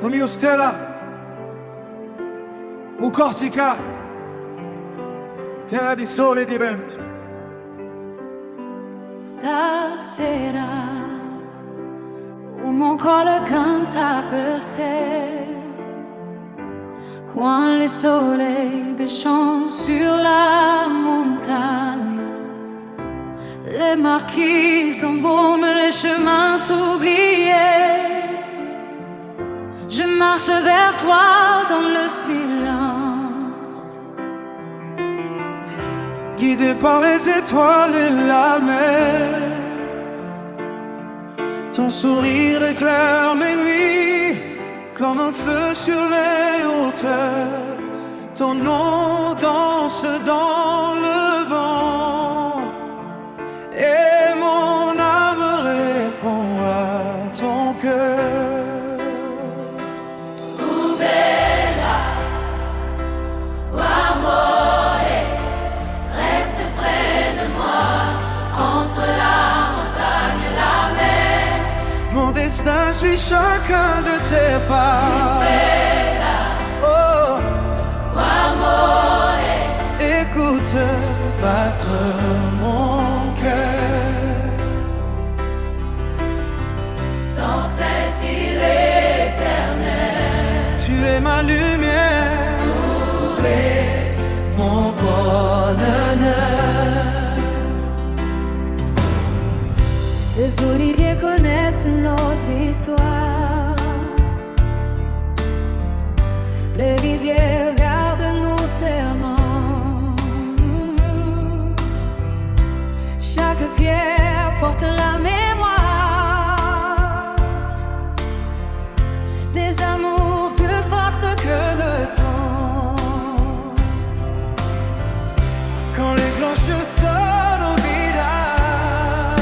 o mio Stella, o Corsica, terra di sole e di vento. Stasera mon cuore canta per te, quand le soleil descend sur la montagne, les marquises embaument les chemins oubliés. Je marche vers toi dans le silence, guidé par les étoiles et la mer. Ton sourire éclaire mes nuits comme un feu sur les hauteurs. Ton nom danse dans le vent et mon âme répond à ton cœur. Reste près de moi, entre la montagne et la mer. Mon destin suit chacun de tes pas. Oh, Amore, écoute battre mon cœur. dans cette île éternelle, Tu es ma lumière, mon bonheur. les oliviers connaissent notre histoire. Les rivières gardent nos serments. Chaque pierre porte la mémoire des amours plus fortes que le temps. Quand les cloches sonnent au village,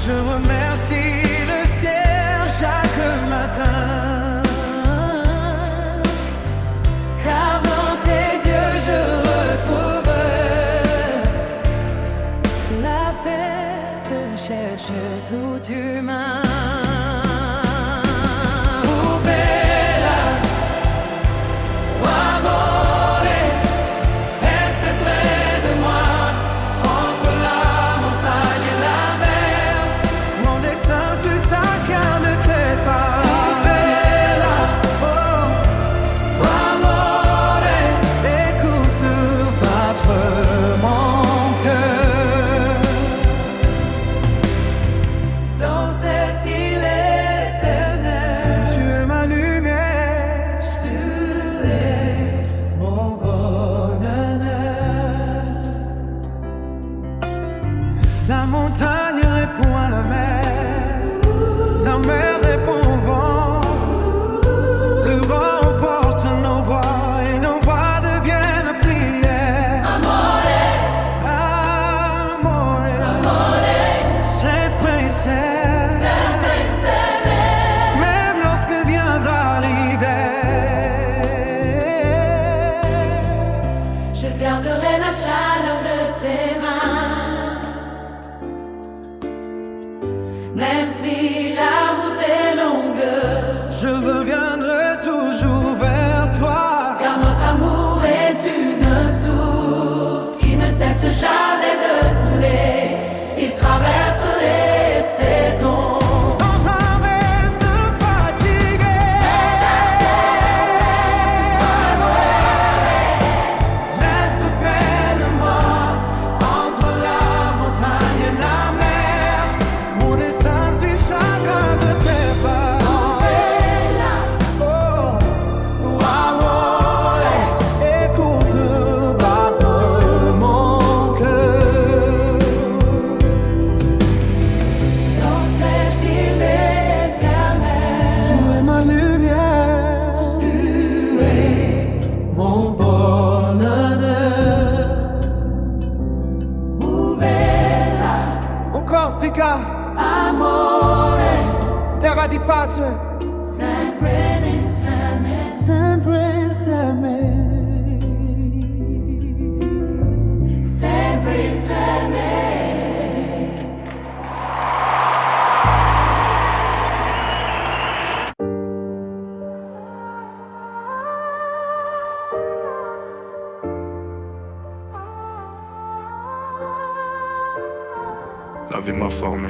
je remercie le ciel chaque matin. Car dans tes yeux je retrouve la paix que cherche tout humain. Oh bella, oh amore, reste près de moi, entre la montagne et la mer. Mon destin suit chacun de tes pas. Bella, oh, Amore, écoute battre mon cœur dans cette île éternelle. tu es ma lumière, Tu es mon bonheur. La montagne répond à la mer répond au vent. Le vent emporte nos voix et nos voix deviennent prières. amore, Amore, sempre insieme. sempre insieme. Même lorsque viendra l'hiver, Je garderai la chaleur de tes mains, même si la route est longue. je reviendrai toujours vers toi. Car notre amour est une source qui ne cesse jamais de couler. Il traverse les saisons. Sans jamais se fatiguer. Reste près de moi, entre la montagne et la mer. Mon destin suit chacun de tes pas. Oh, amore, écoute battre mon cœur. Dans cette île éternelle, Tu es ma lumière, mon bonheur. bella, O Corsica, amore, terra di pace, sempre insieme. sempre insieme. Sempre insieme. vie m'a formé.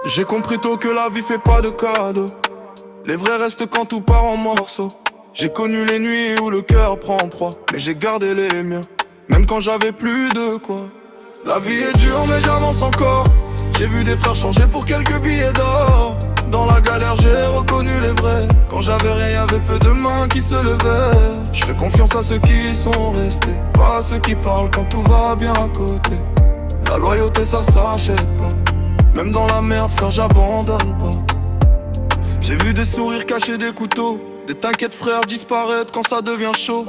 J'ai compris tôt que la vie fait pas de cadeaux. Les vrais restent quand tout part en morceaux. J'ai connu les nuits où le cœur prend proie, mais j'ai gardé les miens, même quand j'avais plus de quoi. La vie est dure mais j'avance encore. J'ai vu des frères changer pour quelques billets d'or. Dans la galère j'ai reconnu les vrais. Quand j'avais rien y'avait peu de mains qui se levaient. Je fais confiance à ceux qui sont restés, pas à ceux qui parlent quand tout va bien à côté. La loyauté ça s'achète pas. Même dans la merde frère j'abandonne pas. J'ai vu des sourires cacher des couteaux, des t'inquiètes frères disparaître quand ça devient chaud.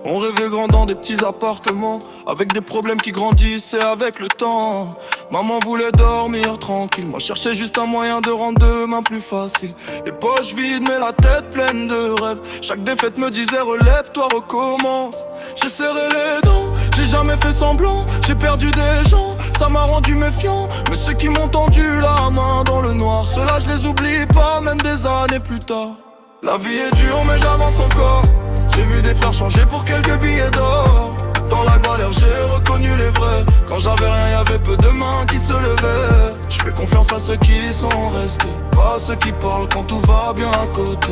On rêvait grand dans des petits appartements, avec des problèmes qui grandissaient avec le temps. Maman voulait dormir tranquille, moi cherchais juste un moyen de rendre demain plus facile. Les poches vides mais la tête pleine de rêves. Chaque défaite me disait relève-toi, recommence. J'ai serré les dents, j'ai jamais fait semblant. J'ai perdu des gens, ça m'a rendu méfiant. Mais ceux qui m'ont tendu la main dans le noir, ceux-là je les oublie pas, même des années plus tard. La vie est dure mais j'avance encore. J'ai vu des frères changer pour quelques billets d'or. Dans la galère j'ai reconnu les vrais. Quand j'avais rien y'avait peu de mains qui se levaient. Je fais confiance à ceux qui sont restés, pas à ceux qui parlent quand tout va bien à côté.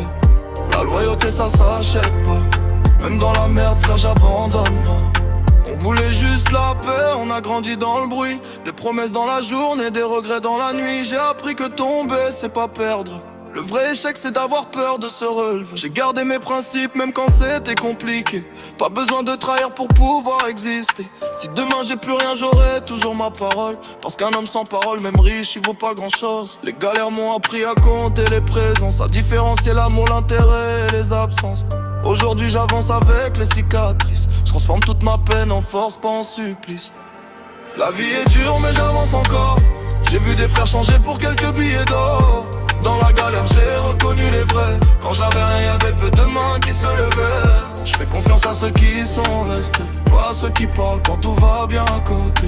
La loyauté ça s'achète pas. Même dans la merde frère j'abandonne pas. On voulait juste la paix, on a grandi dans le bruit. Des promesses dans la journée, des regrets dans la nuit. J'ai appris que tomber c'est pas perdre. Le vrai échec c'est d'avoir peur de se relever. J'ai gardé mes principes même quand c'était compliqué. Pas besoin de trahir pour pouvoir exister. Si demain j'ai plus rien j'aurai toujours ma parole. Parce qu'un homme sans parole même riche il vaut pas grand chose. Les galères m'ont appris à compter les présences, à différencier l'amour, l'intérêt et les absences. Aujourd'hui j'avance avec les cicatrices. Je transforme toute ma peine en force, pas en supplice. La vie est dure mais j'avance encore. J'ai vu des frères changer pour quelques billets d'or. Dans la galère j'ai reconnu les vrais. Quand j'avais rien y'avait peu de mains qui se levaient. Je fais confiance à ceux qui sont restés, pas à ceux qui parlent quand tout va bien à côté.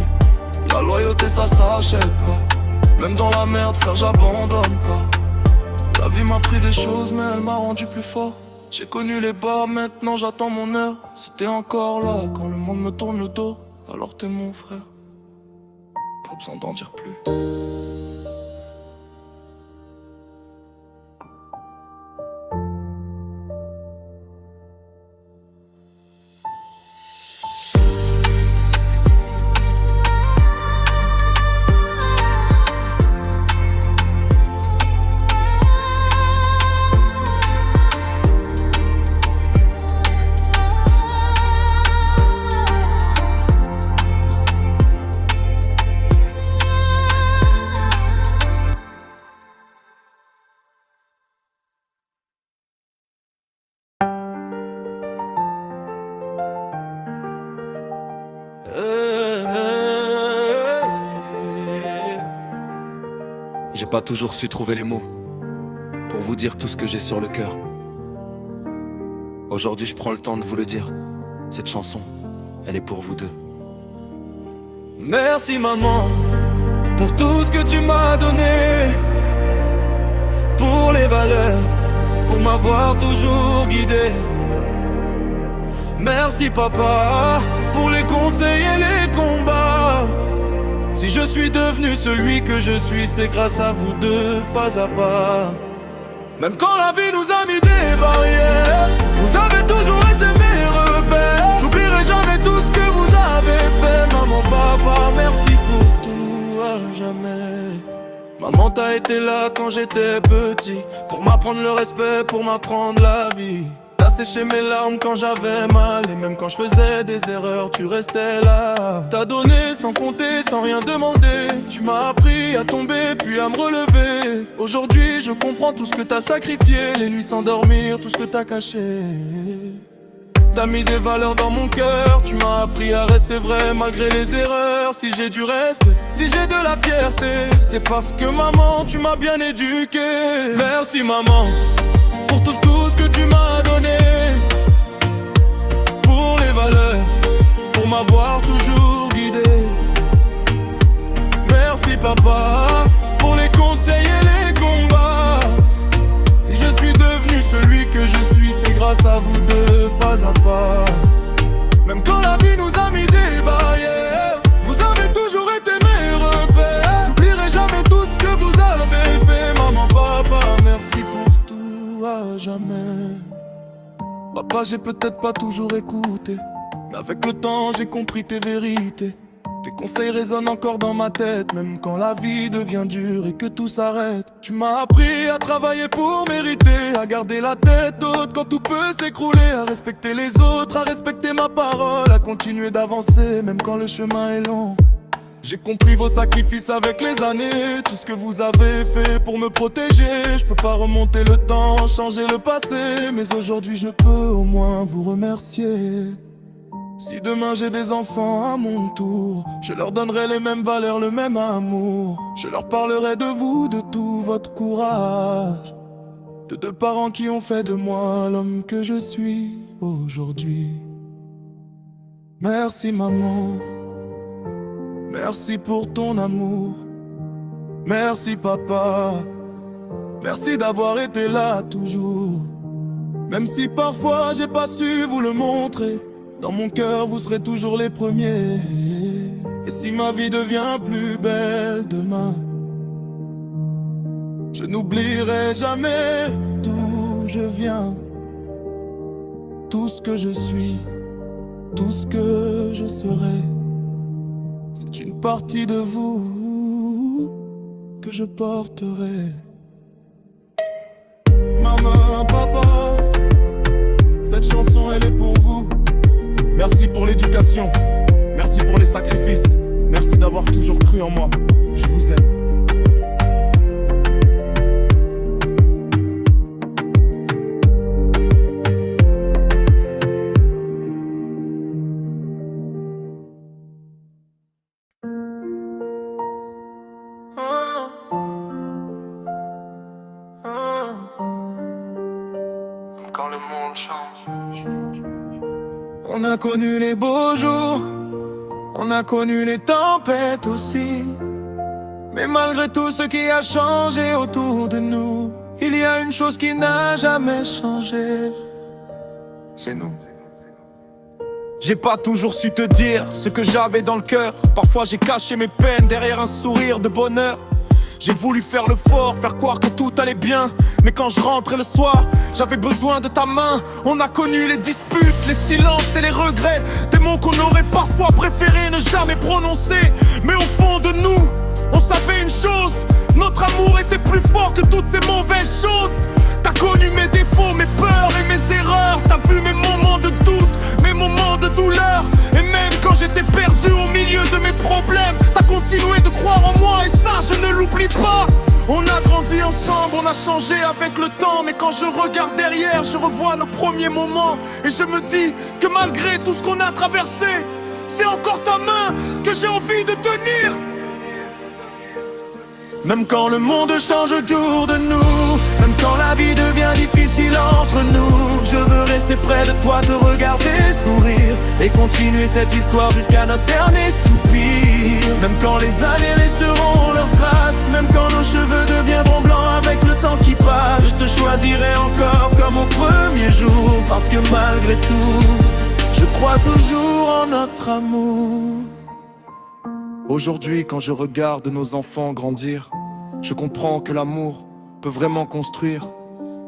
La loyauté ça s'achète pas. Même dans la merde frère j'abandonne pas. La vie m'a pris des choses mais elle m'a rendu plus fort. J'ai connu les bas, maintenant j'attends mon heure. Si t'es encore là quand le monde me tourne le dos, alors t'es mon frère. Pas besoin d'en dire plus. J'ai pas toujours su trouver les mots pour vous dire tout ce que j'ai sur le cœur. Aujourd'hui je prends le temps de vous le dire. Cette chanson, elle est pour vous deux. Merci maman pour tout ce que tu m'as donné, pour les valeurs, pour m'avoir toujours guidé. Merci papa pour les conseils et les combats. Si je suis devenu celui que je suis, c'est grâce à vous deux, pas à pas. Même quand la vie nous a mis des barrières, vous avez toujours été mes repères. J'oublierai jamais tout ce que vous avez fait. Maman, papa, merci pour tout, à jamais. Maman, t'as été là quand j'étais petit, pour m'apprendre le respect, pour m'apprendre la vie. T'as séché mes larmes quand j'avais mal, et même quand je faisais des erreurs, tu restais là. T'as donné sans compter, sans rien demander. Tu m'as appris à tomber, puis à me relever. Aujourd'hui, je comprends tout ce que t'as sacrifié, les nuits sans dormir, tout ce que t'as caché. T'as mis des valeurs dans mon cœur, tu m'as appris à rester vrai malgré les erreurs. Si j'ai du respect, si j'ai de la fierté, c'est parce que maman, tu m'as bien éduqué. Merci maman pour tout ce que tu m'as donné, pour les valeurs, pour m'avoir toujours guidé. Merci papa pour les conseils et les combats. Si je suis devenu celui que je suis, c'est grâce à vous deux. papa, j'ai peut-être pas toujours écouté, mais avec le temps, j'ai compris tes vérités. Tes conseils résonnent encore dans ma tête, même quand la vie devient dure et que tout s'arrête. Tu m'as appris à travailler pour mériter, à garder la tête haute quand tout peut s'écrouler, à respecter les autres, à respecter ma parole, à continuer d'avancer même quand le chemin est long. J'ai compris vos sacrifices avec les années, tout ce que vous avez fait pour me protéger. Je peux pas remonter le temps, changer le passé, mais aujourd'hui je peux au moins vous remercier. Si demain j'ai des enfants à mon tour, je leur donnerai les mêmes valeurs, le même amour. Je leur parlerai de vous, de tout votre courage, de deux parents qui ont fait de moi l'homme que je suis aujourd'hui. Merci maman, merci pour ton amour. Merci papa, merci d'avoir été là toujours. Même si parfois j'ai pas su vous le montrer, dans mon cœur vous serez toujours les premiers. Et si ma vie devient plus belle demain, je n'oublierai jamais d'où je viens, tout ce que je suis, tout ce que je serai. C'est une partie de vous que je porterai. Maman, papa, cette chanson elle est pour vous. Merci pour l'éducation, merci pour les sacrifices, merci d'avoir toujours cru en moi. Je vous aime. Quand le monde change. On a connu les beaux jours, on a connu les tempêtes aussi. Mais malgré tout ce qui a changé autour de nous, il y a une chose qui n'a jamais changé, c'est nous. J'ai pas toujours su te dire ce que j'avais dans le cœur. Parfois j'ai caché mes peines derrière un sourire de bonheur. J'ai voulu faire le fort, faire croire que tout allait bien, mais quand je rentrais le soir, j'avais besoin de ta main. On a connu les disputes, les silences et les regrets, des mots qu'on aurait parfois préféré ne jamais prononcer. Mais au fond de nous, on savait une chose, notre amour était plus fort que toutes ces mauvaises choses. T'as connu mes défauts, mes peurs et mes erreurs. T'as vu mes moments de doute, mes moments de douleur. Et même quand j'étais perdu au milieu de mes problèmes, t'as continué de croire en moi et ça je ne l'oublie pas. On a grandi ensemble, on a changé avec le temps. Mais quand je regarde derrière, je revois nos premiers moments. Et je me dis que malgré tout ce qu'on a traversé, c'est encore ta main que j'ai envie de tenir. Même quand le monde change autour de nous, même quand la vie devient difficile entre nous, je veux rester près de toi, te regarder sourire et continuer cette histoire jusqu'à notre dernier soupir. Même quand les années laisseront leurs traces, même quand nos cheveux deviendront blancs avec le temps qui passe, je te choisirai encore comme au premier jour. Parce que malgré tout, je crois toujours en notre amour. Aujourd'hui, quand je regarde nos enfants grandir, je comprends que l'amour peut vraiment construire.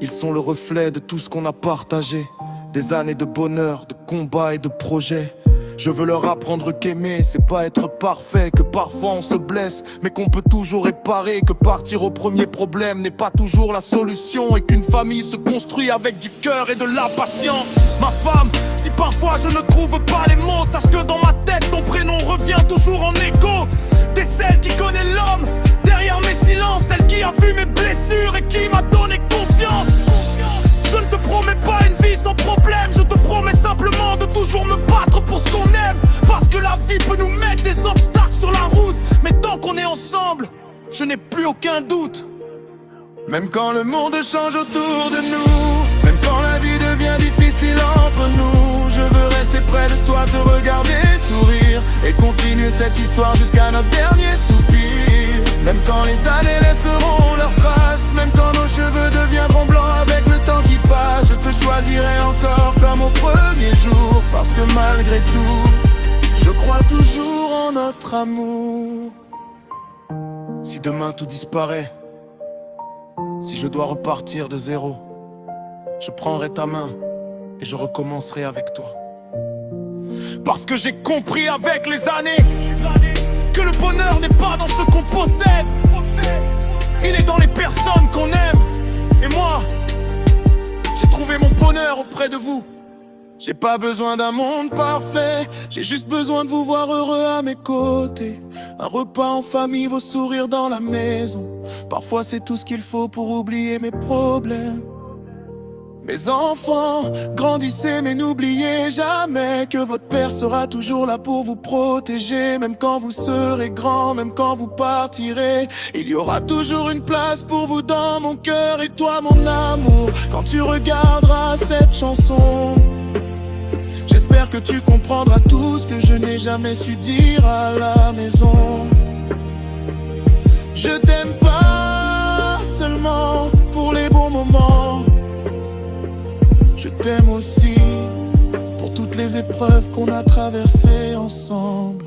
Ils sont le reflet de tout ce qu'on a partagé, des années de bonheur, de combats et de projets. Je veux leur apprendre qu'aimer, c'est pas être parfait, que parfois on se blesse, mais qu'on peut toujours réparer, que partir au premier problème n'est pas toujours la solution, et qu'une famille se construit avec du cœur et de la patience. Ma femme, si parfois je ne trouve pas les mots, sache que dans ma tête ton prénom revient toujours en écho. T'es celle qui connaît l'homme derrière mes silences, celle qui a vu mes blessures et qui m'a donné confiance. Je ne te promets pas une vie sans problème, je te promets simplement de toujours me battre pour ce qu'on aime. Parce que la vie peut nous mettre des obstacles sur la route, mais tant qu'on est ensemble, je n'ai plus aucun doute. Même quand le monde change autour de nous, même quand la vie devient difficile entre nous, je veux rester près de toi, te regarder sourire et continuer cette histoire jusqu'à notre dernier soupir. Même quand les années laisseront leurs traces, même quand nos cheveux deviendront blancs avec le temps qui passe, je te choisirai encore comme au premier jour. Parce que malgré tout, je crois toujours en notre amour. Si demain tout disparaît, si je dois repartir de zéro, je prendrai ta main et je recommencerai avec toi. Parce que j'ai compris avec les années que le bonheur n'est pas dans ce qu'on possède, il est dans les personnes qu'on aime. Et moi, j'ai trouvé mon bonheur auprès de vous. J'ai pas besoin d'un monde parfait, j'ai juste besoin de vous voir heureux à mes côtés. Un repas en famille, vos sourires dans la maison. Parfois c'est tout ce qu'il faut pour oublier mes problèmes. Mes enfants, grandissez mais n'oubliez jamais que votre père sera toujours là pour vous protéger. Même quand vous serez grand, même quand vous partirez, il y aura toujours une place pour vous dans mon cœur. Et toi mon amour, quand tu regarderas cette chanson, j'espère que tu comprendras tout ce que je n'ai jamais su dire à la maison. Je t'aime pas seulement pour les bons moments, je t'aime aussi pour toutes les épreuves qu'on a traversées ensemble.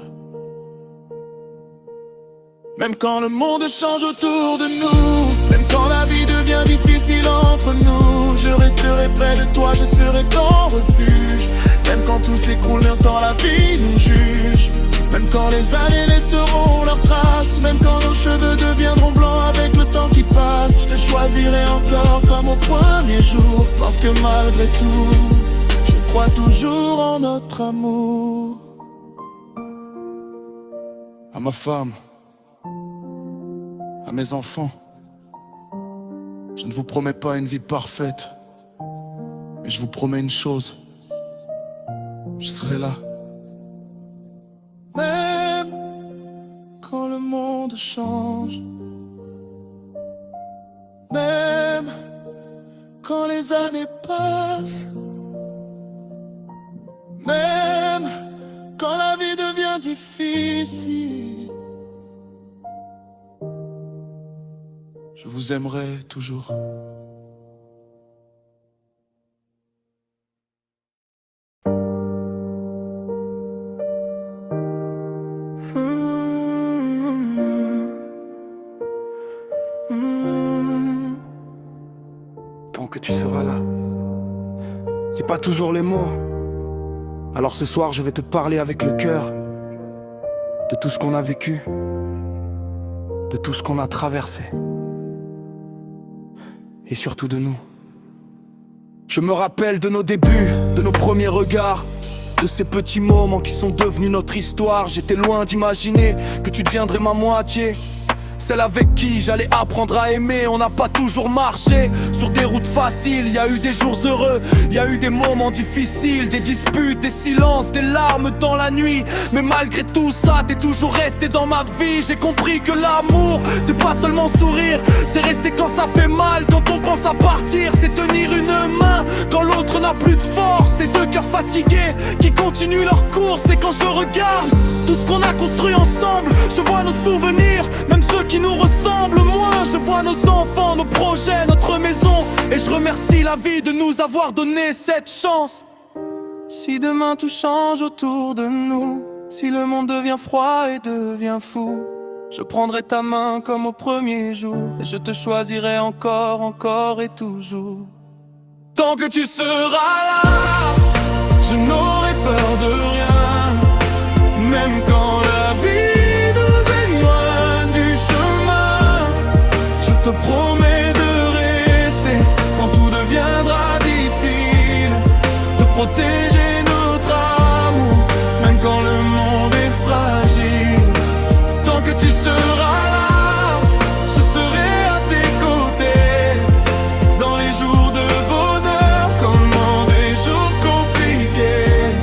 Même quand le monde change autour de nous, même quand la vie devient difficile entre nous, je resterai près de toi, je serai ton refuge. Même quand tout s'écroule, même quand la vie nous juge, même quand les années laisseront leurs traces, même quand nos cheveux deviendront blancs avec le temps qui passe, je te choisirai encore comme au premier jour. Parce que malgré tout, je crois toujours en notre amour. À ma femme, à mes enfants, je ne vous promets pas une vie parfaite, mais je vous promets une chose, je serai là. Même quand le monde change, même quand les années passent, même quand la vie devient difficile, je vous aimerai toujours. Tant que tu seras là. J'ai pas toujours les mots, alors ce soir je vais te parler avec le cœur de tout ce qu'on a vécu, de tout ce qu'on a traversé, et surtout de nous. Je me rappelle de nos débuts, de nos premiers regards, de ces petits moments qui sont devenus notre histoire. J'étais loin d'imaginer que tu deviendrais ma moitié, celle avec qui j'allais apprendre à aimer. On n'a pas toujours marché sur des routes faciles, y a eu des jours heureux, y a eu des moments difficiles, des disputes, des silences, des larmes dans la nuit. Mais malgré tout ça, t'es toujours resté dans ma vie. J'ai compris que l'amour, c'est pas seulement sourire, c'est rester quand ça fait mal, quand on pense à partir. C'est tenir une main quand l'autre n'a plus de force, c'est deux cœurs fatigués qui continuent leur course. Et quand je regarde tout ce qu'on a construit ensemble, je vois nos souvenirs, même ceux qui nous ressemblent moins. Je vois nos enfants, nos projets, notre maison, et je remercie la vie de nous avoir donné cette chance. Si demain tout change autour de nous, si le monde devient froid et devient fou, je prendrai ta main comme au premier jour, et je te choisirai encore, encore et toujours. Tant que tu seras là, je n'aurai peur de rien. Même quand la vie nous éloigne du chemin, je te promets de rester quand tout deviendra difficile, de protéger notre amour, même quand le monde est fragile. Tant que tu seras là, je serai à tes côtés, dans les jours de bonheur comme dans des jours compliqués.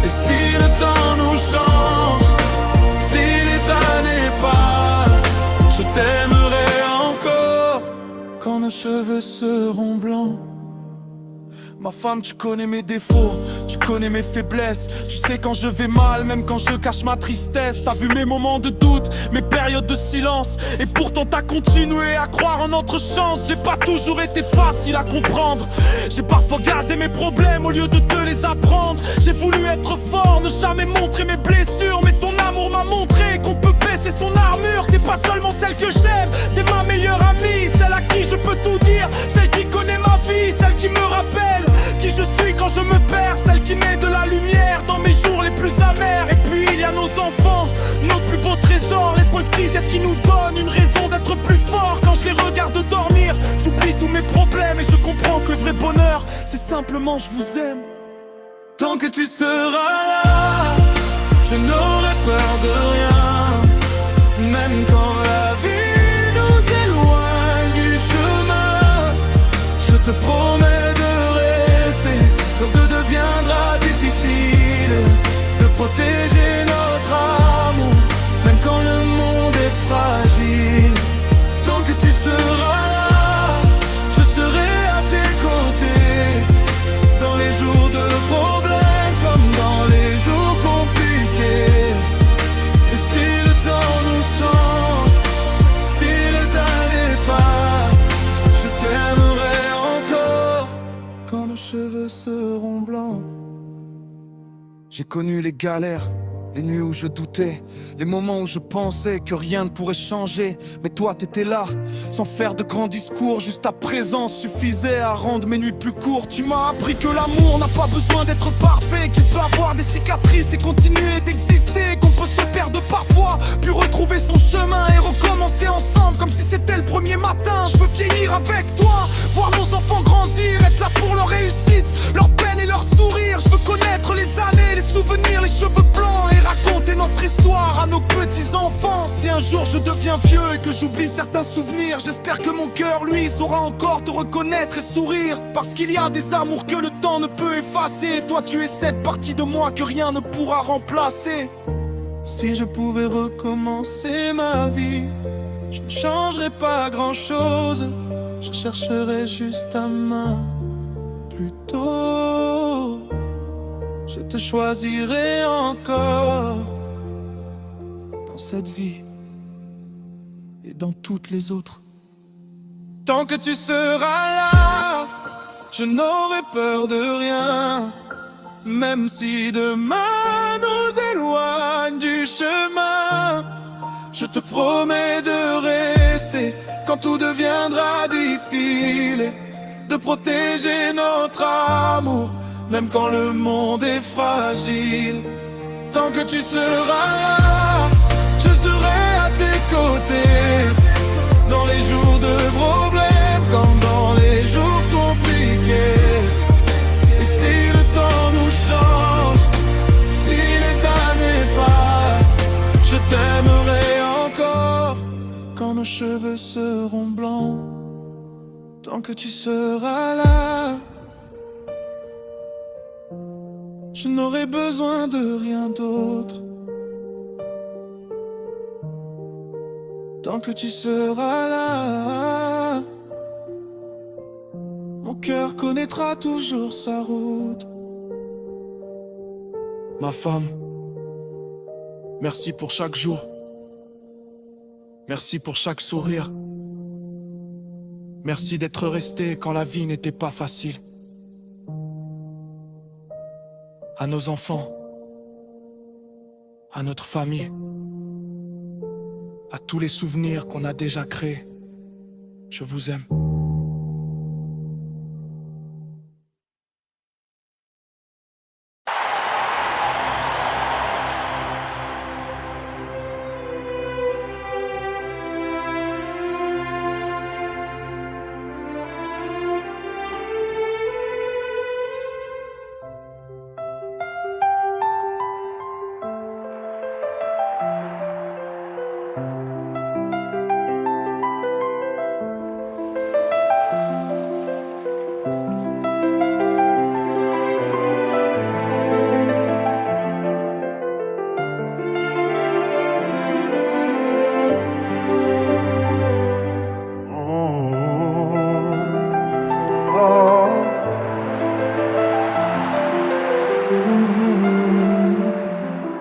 Et si le temps nous change, si les années passent, je t'aimerai encore quand nos cheveux seront blancs. Ma femme, tu connais mes défauts, tu connais mes faiblesses, tu sais quand je vais mal, même quand je cache ma tristesse. T'as vu mes moments de doute, mes périodes de silence, et pourtant t'as continué à croire en notre chance. J'ai pas toujours été facile à comprendre, j'ai parfois gardé mes problèmes au lieu de te les apprendre. J'ai voulu être fort, ne jamais montrer mes blessures, mais ton amour m'a montré qu'on peut baisser son armure. T'es pas seulement celle que j'aime, t'es ma meilleure amie, celle à qui je peux tout dire, celle qui connaît ma vie, celle qui me rappelle qui je suis quand simplement je vous aime. Tant que tu seras là, je n'aurai peur de rien. Même quand la vie nous éloigne du chemin, je te promets de rester. Quand tout deviendra difficile, de protéger notre amour, même quand le monde est fragile. Tant que tu seras là, je serai à tes côtés. Dans les jours de problème comme dans les jours compliqués. Et si le temps nous change, si les années passent, je t'aimerai encore quand nos cheveux seront blancs. J'ai connu les galères, les nuits où je doutais, les moments où je pensais que rien ne pourrait changer. Mais toi t'étais là, sans faire de grands discours, juste ta présence suffisait à rendre mes nuits plus courtes. Tu m'as appris que l'amour n'a pas besoin d'être parfait, qu'il peut avoir des cicatrices et continuer d'exister, qu'on peut se perdre parfois, puis retrouver son chemin et recommencer ensemble comme si c'était le premier matin. Je veux vieillir avec toi, voir nos enfants grandir, être là pour leur réussite, leur peine et leur sourire. Je veux connaître les années, les souvenirs, les cheveux blancs et raconter notre histoire à nos petits-enfants. Si un jour je deviens vieux et que j'oublie certains souvenirs, j'espère que mon cœur, lui, saura encore te reconnaître et sourire. Parce qu'il y a des amours que le temps ne peut effacer. Toi tu es cette partie de moi que rien ne pourra remplacer. Si je pouvais recommencer ma vie, je ne changerais pas grand-chose. Je chercherais juste ta main plus tôt. Je te choisirai encore dans cette vie et dans toutes les autres. Tant que tu seras là, je n'aurai peur de rien. Même si demain nous éloigne du chemin, je te promets de rester quand tout deviendra difficile, de protéger notre amour, même quand le monde est fragile. Tant que tu seras là, je serai à tes côtés. Dans les jours de problème comme dans les jours compliqués. Et si le temps nous change, si les années passent, je t'aimerai encore quand nos cheveux seront blancs. Tant que tu seras là, je n'aurai besoin de rien d'autre. Tant que tu seras là, mon cœur connaîtra toujours sa route. Ma femme, merci pour chaque jour. Merci pour chaque sourire. Merci d'être resté quand la vie n'était pas facile. À nos enfants, à notre famille, à tous les souvenirs qu'on a déjà créés, je vous aime.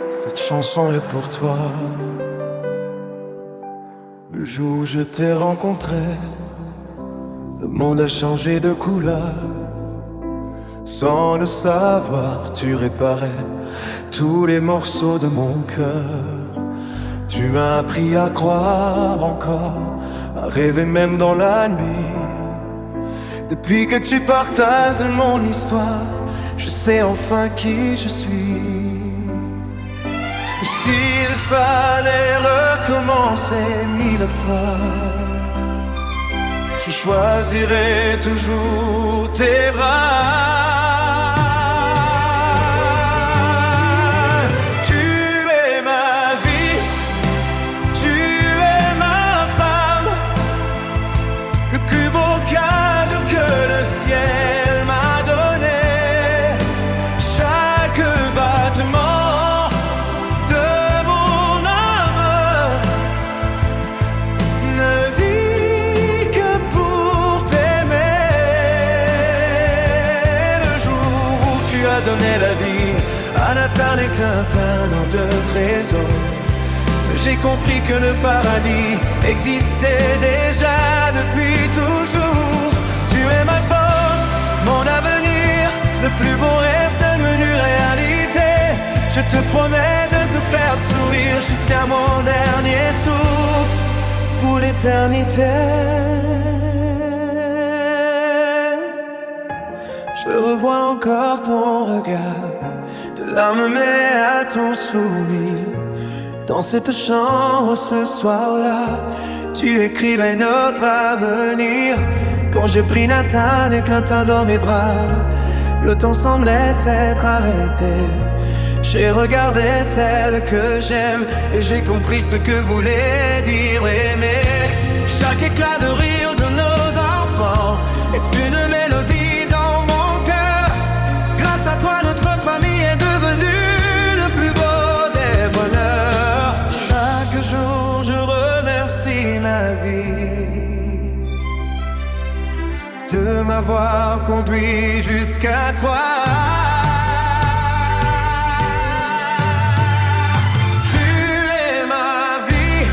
Cette chanson est pour toi. Le jour où je t'ai rencontré, le monde a changé de couleur. Sans le savoir, tu réparais tous les morceaux de mon cœur. Tu m'as appris à croire encore, à rêver même dans la nuit. Depuis que tu partages mon histoire, je sais enfin qui je suis. S'il fallait recommencer 1000 fois, je choisirai toujours tes bras. Tu es ma vie, tu es ma femme, le plus beau cadeau que le ciel m'a donné. Chaque battement de mon âme ne vit que pour t'aimer. Le jour où tu as donné la vie à Nathan et Quentin, nos deux trésors, j'ai compris que le paradis existait déjà depuis toujours. Tu es ma force, mon avenir, le plus beau rêve devenu réalité. Je te promets de te faire sourire jusqu'à mon dernier souffle, pour l'éternité. Je revois encore ton regard, de l'âme mêlée à ton sourire. Dans cette chambre ce soir-là, tu écrivais notre avenir. Quand j'ai pris Nathan et Quentin dans mes bras, le temps semblait s'être arrêté. J'ai regardé celle que j'aime et j'ai compris ce que voulait dire aimer. Chaque éclat de rire de nos enfants est une mélodie dans mon cœur. Grâce à toi, notre famille est devenue le plus beau des bonheurs. Chaque jour, je remercie ma vie de m'avoir conduit jusqu'à toi. Tu es ma vie,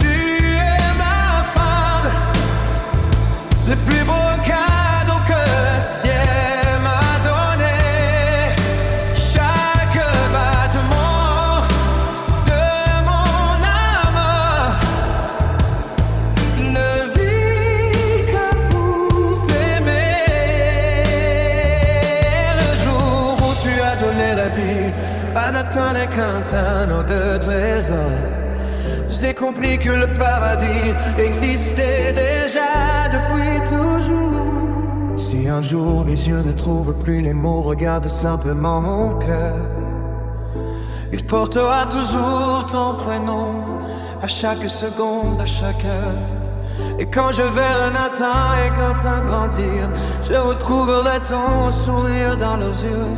tu es ma femme, le plus beau cadeau que le ciel m'a donné. Chaque battement de mon âme ne vit que pour t'aimer. Le jour où tu as donné la vie à Nathan et Quentin, nos deux trésors, j'ai compris que le paradis existait déjà depuis toujours. Si un jour les yeux ne trouvent plus les mots, regarde simplement mon cœur. Il portera toujours ton prénom à chaque seconde, à chaque heure. Et quand je verrai Nathan et Quentin grandir, je retrouverai ton sourire dans leurs yeux.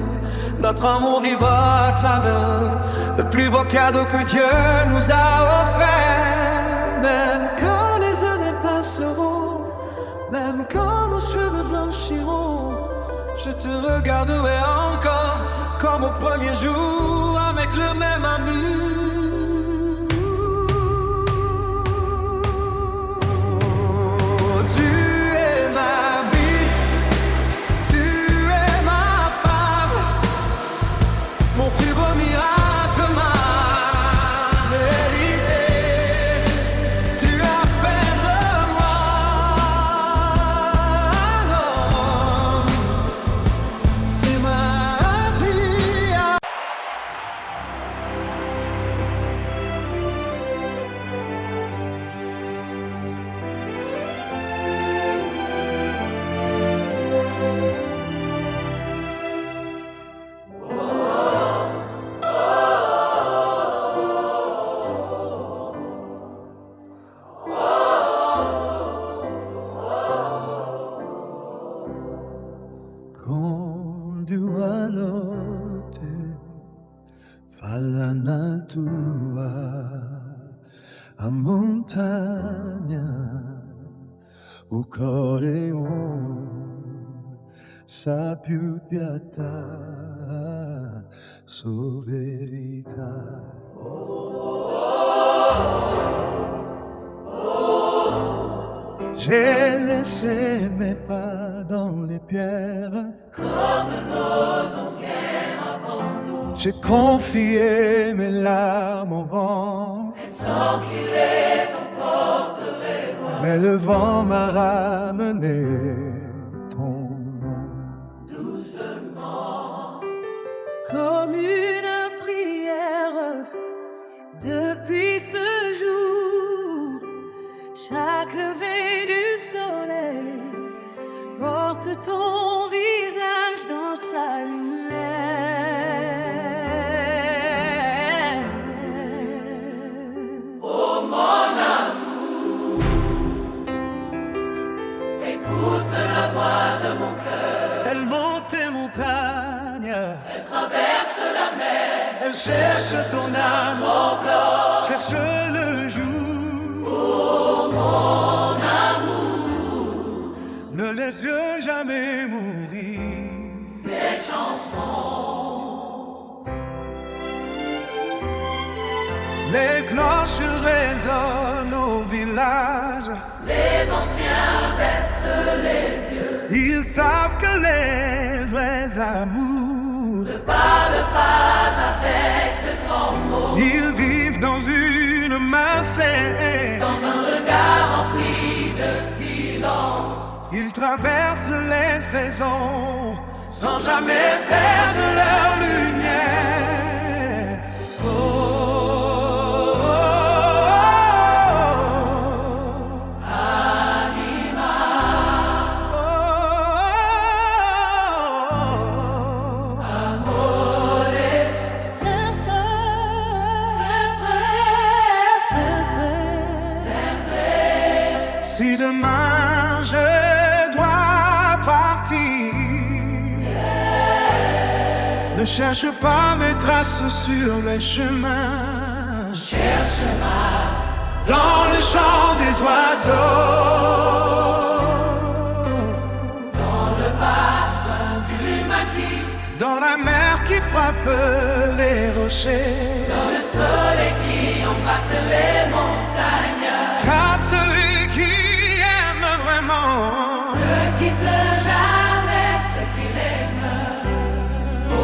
Notre amour vivra à travers eux, le plus beau cadeau que Dieu nous a offert. Même quand les années passeront, même quand nos cheveux blanchiront, je te regarderai encore comme au premier jour, avec le même amour. Tu es ma vie, tu es ma femme, mon plus beau miracle, ma vérité. Tu as fait de moi un homme, tu m'as appris à... Condua notte fa la natura a montagna o coreon sa più piatà su verità. J'ai laissé mes pas dans les pierres, comme nos anciens avant nous, j'ai confié mes larmes au vent, sans qu'il les emporterait loin. mais le vent m'a ramené ton nom. Doucement, comme une prière depuis ce jour, chaque lever du soleil ton visage dans sa lumière. Oh mon amour, écoute la voix de mon cœur. Elle monte les montagnes, Elle traverse la mer, elle cherche ton âme, mon blanc. cherche le jour. Oh mon amour, Ne laisse jamais mourir. cette chanson. Les cloches résonnent au village. Les anciens baissent les yeux, Ils savent que les vrais amours, ne parlent pas avec de grands mots. ils vivent dans une main serrée. Dans un regard rempli de silence, Ils traversent les saisons sans jamais perdre leur lumière. Oh, oh, oh, anima, amore, Sempre, sempre. si demain je dois partir, ne cherche pas mes traces sur les chemins. Cherche-moi Dans le chant des oiseaux, dans le parfum du maquis, dans la mer qui frappe les rochers, dans le soleil qui embrasse les montagnes. car celui qui aime vraiment Ne quitte jamais ce qu'il aime. Oh,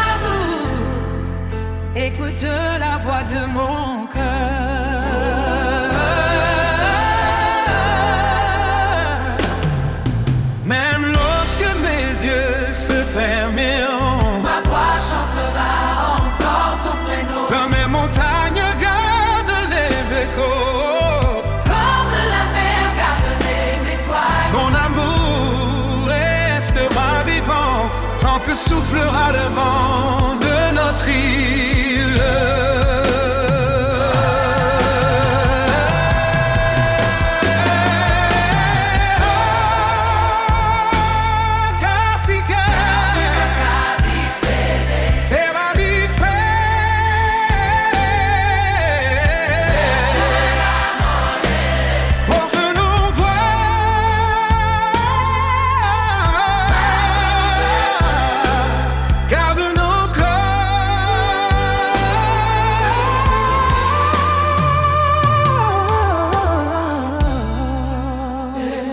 amour, écoute la voix de mon cœur. même lorsque mes yeux se fermeront, ma voix chantera encore ton prénom. quand mes montagnes gardent les échos, Comme la mer garde les étoiles. mon amour restera vivant tant que soufflera le vent de notre île.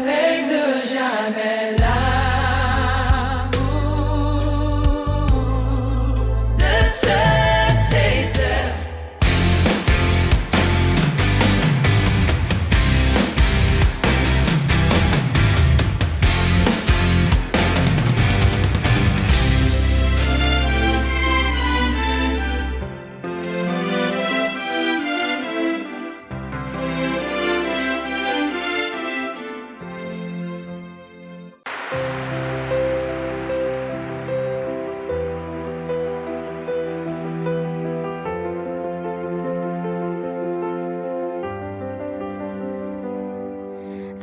Veille de jamais l'amour ne se taise.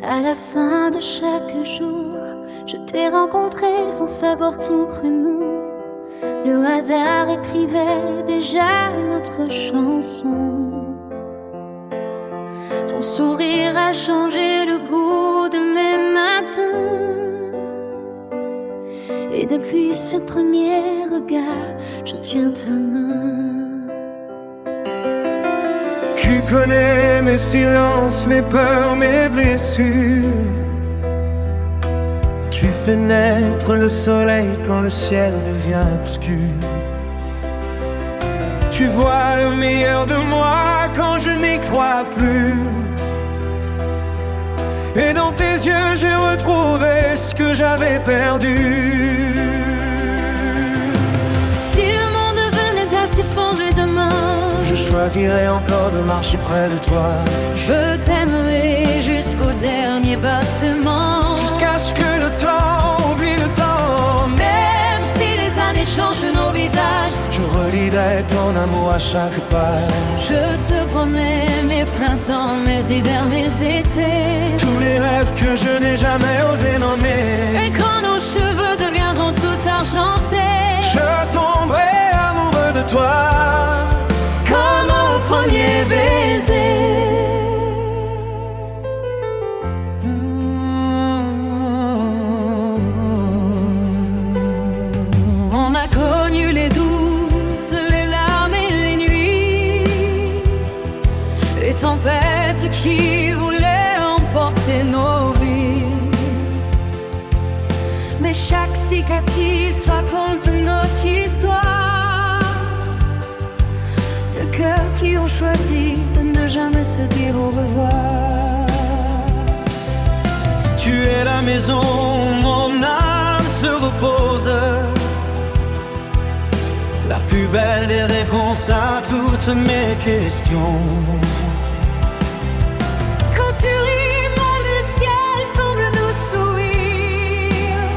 À la fin de chaque jour, je t'ai rencontré sans savoir ton prénom. Le hasard écrivait déjà notre chanson. Ton sourire a changé le goût de mes matins. Et depuis ce premier regard, je tiens ta main. Tu connais mes silences, mes peurs, mes blessures. Tu fais naître le soleil quand le ciel devient obscur. Tu vois le meilleur de moi quand je n'y crois plus. Et dans tes yeux j'ai retrouvé ce que j'avais perdu. Si le monde venait à s'effondrer demain, Je choisirai encore de marcher près de toi, je t'aimerai jusqu'au dernier battement. jusqu'à ce lirai ton amour à chaque page. Je te promets mes printemps, mes hivers, mes étés. Tous les rêves que je n'ai jamais osé nommer. Et quand nos cheveux deviendront tout argentés, je tomberai amoureux de toi comme au premier baiser. On a connu les doutes, les larmes et les nuits, les tempêtes qui voulaient emporter nos vies. Mais chaque cicatrice raconte notre histoire de cœurs qui ont choisi de ne jamais se dire au revoir. Tu es la maison où mon âme se repose, la plus belle des réponses à toutes mes questions. Quand tu ris, même le ciel semble nous sourire.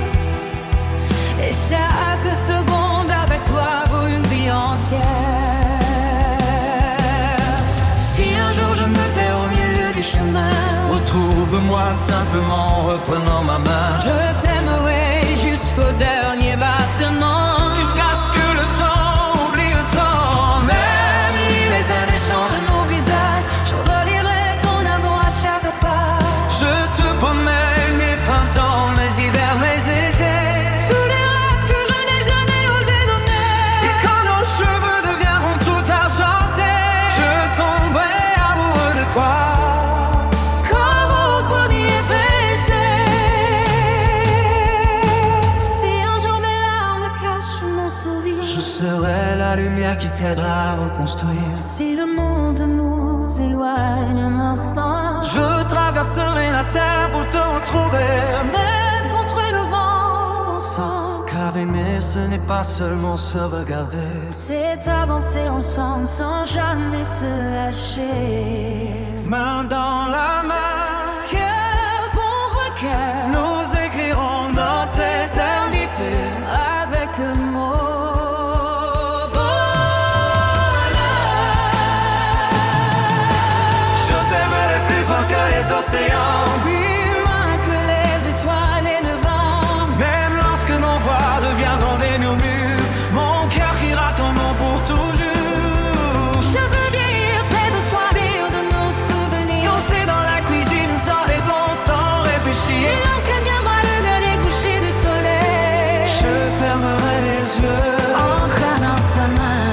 Et chaque seconde avec toi vaut une vie entière. Si un jour je me perds au milieu du chemin, retrouve-moi simplement en reprenant ma main. je t'aimerai jusqu'au dernier battement, Jusqu'à ce que le temps oublie le temps. même si les années changent nos visages, je relirai ton amour à chaque pas. Je te promets mes printemps, mes hivers, mes étés. Tous les rêves que je n'ai jamais osé nommer. Et quand nos cheveux deviendront tout argentés, je tomberai amoureux de toi Comme au premier baiser. Si un jour mes larmes cachent mon sourire, je serai la lumière qui t'aidera à reconstruire. si le monde nous éloigne un instant, Je traverserai la terre pour te retrouver. même contre le vent, ensemble, Car aimer ce n'est pas seulement se regarder. c'est avancer ensemble sans jamais se lâcher. Main dans la main, Cœur contre cœur, nous écrirons notre éternité. avec le mot Je t'aimerai plus fort que les océans, plus loin que les étoiles et le vent. même lorsque nos voix deviendront des murmures. Mon cœur criera ton nom pour toujours. Je veux vivre près de toi, rire de nos souvenirs. Danser dans la cuisine sans réponse, sans réfléchir. Et lorsqu'un viendra le dernier coucher du soleil, Je fermerai les yeux. en prenant ta main.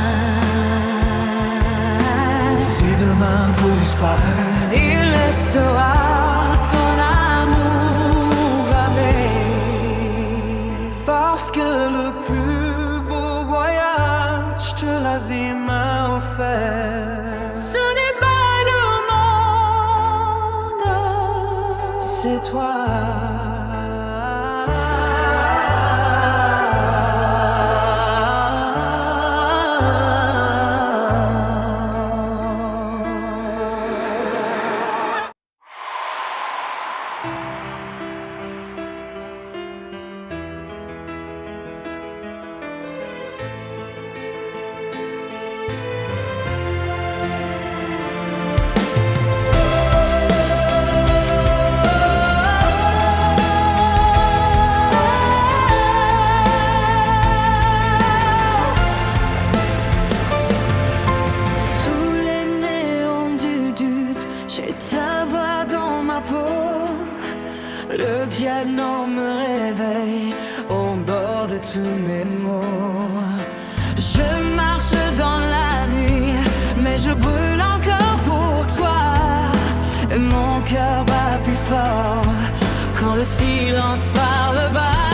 Si demain vous disparaît, Il restera ton amour gravé. parce que le plus beau voyage que l'Asie m'a offert, Ce n'est pas le monde, c'est toi. Sous les néons du doute, j'ai ta voix dans ma peau. Le piano me réveille au bord de tous mes maux. Je marche dans la nuit, mais je brûle encore pour toi. Et mon cœur bat plus fort quand le silence parle bas.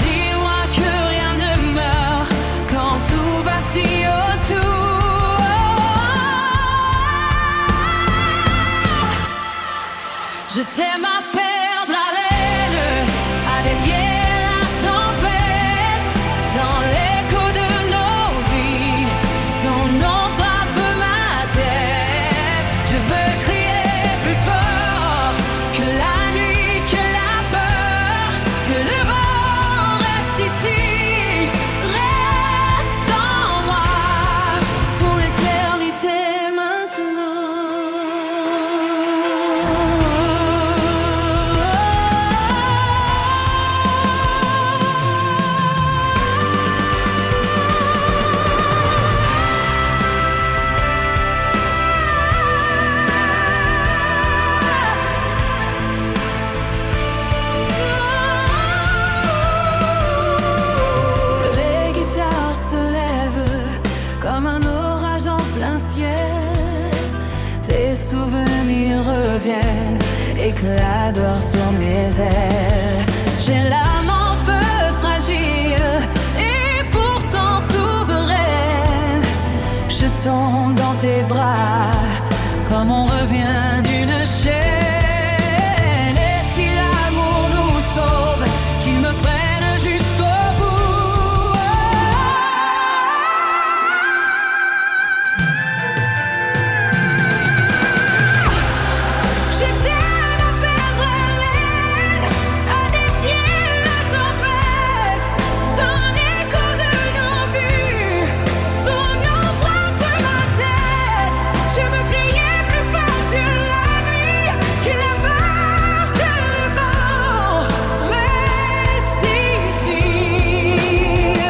Dis-moi que rien ne meurt quand tout vacille autour. Je t'aime à perdre haleine, à défier la tempête. Dans l'écho de nos vies, ton nom frappe ma tête. Je veux crier plus fort que la nuit, que la peur, que le vent reste ici, reste en souvenirs reviennent, éclat d'or sur mes ailes. J'ai l'âme en feu fragile et pourtant souveraine. Je tombe dans tes bras comme on revient d'une chaîne. Et si l'amour nous sauve, qu'il me prenne jusqu'au bout. Je tiens à perdre haleine, à défier la tempête. Dans l'écho de nos vues, ton nom frappe ma tête. Je me criais plus fort que la nuit, que la barre, que le vent. Reste ici,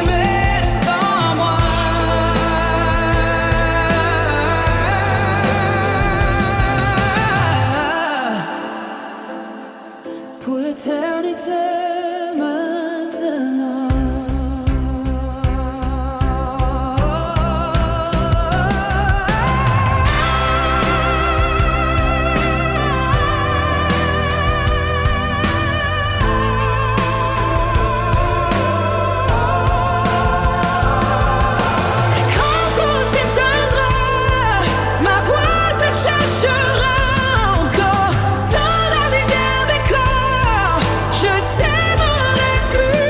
mais reste en moi. Pour l'éternité maintenant. Quand tout s'éteindra, ma voix te cherchera encore. Dans la lumière des corps, je t'aimerai plus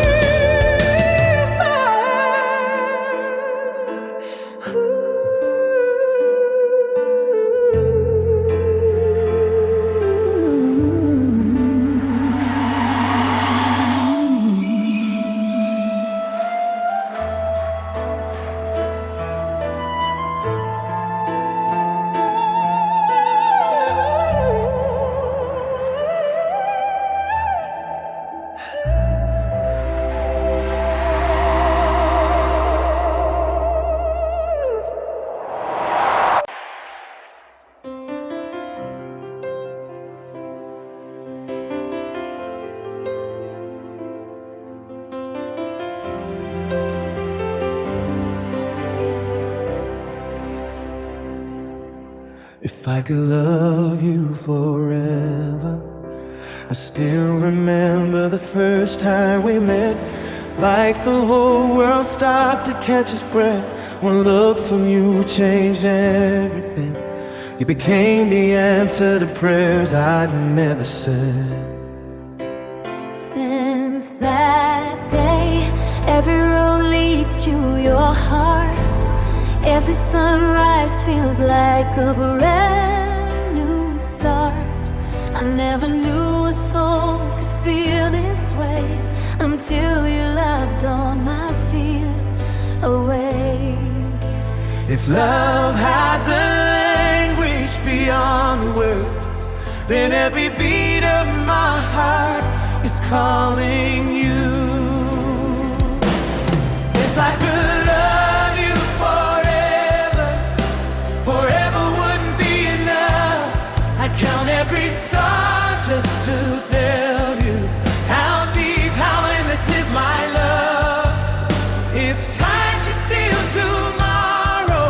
If I could love you forever, I still remember the first time we met. Like the whole world stopped to catch its breath. One look from you changed everything. You became the answer to prayers I'd never said. Since that day, every road leads to your heart. Every sunrise feels like a brand new start. I never knew a soul could feel this way until you loved all my fears away. If love has a language beyond words, then every beat of my heart is calling you. If I could love you forever, forever wouldn't be enough. I'd count every star just to tell you how deep, how endless is my love. If time should steal tomorrow,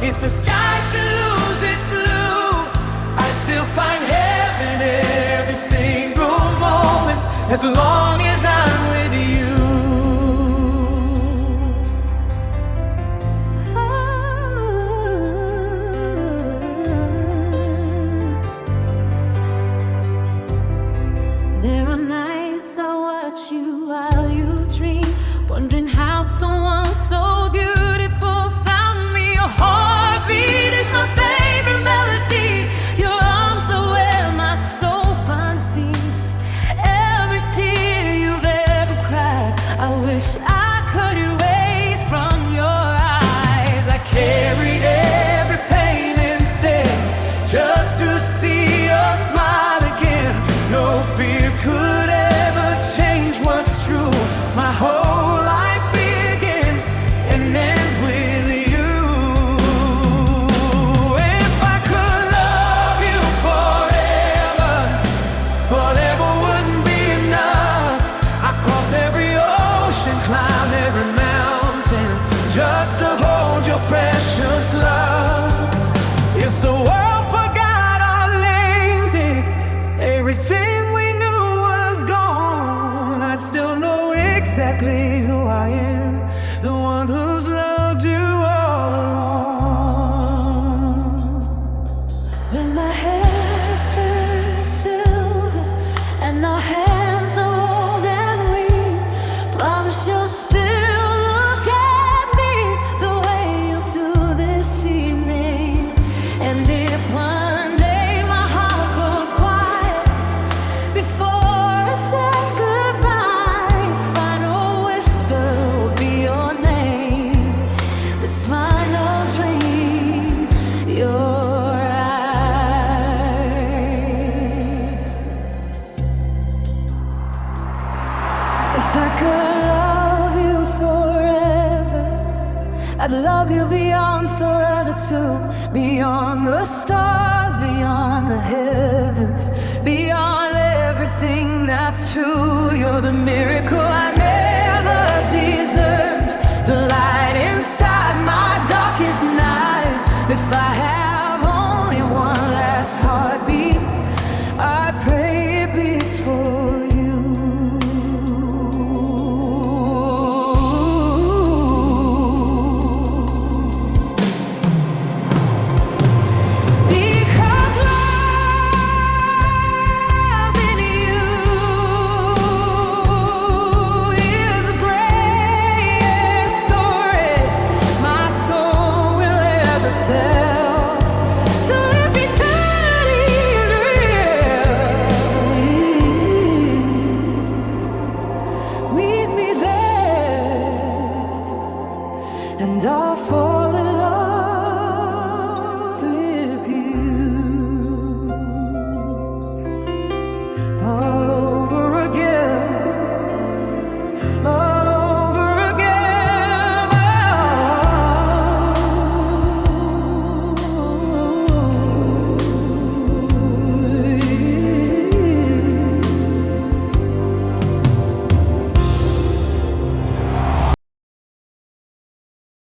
if the sky should lose its blue, I still find heaven every single moment, as long as I'm with you. There are nights I watch you while you dream, wondering how someone so beautiful found me. Your heartbeat is my favorite melody. Your arms are where my soul finds peace. Every tear I'd love you beyond forever too. Beyond the stars, beyond the heavens, beyond everything that's true. You're the miracle I never deserved, the light inside my darkest night. If I have only one last heartbeat, I pray it beats for you. And I'll fall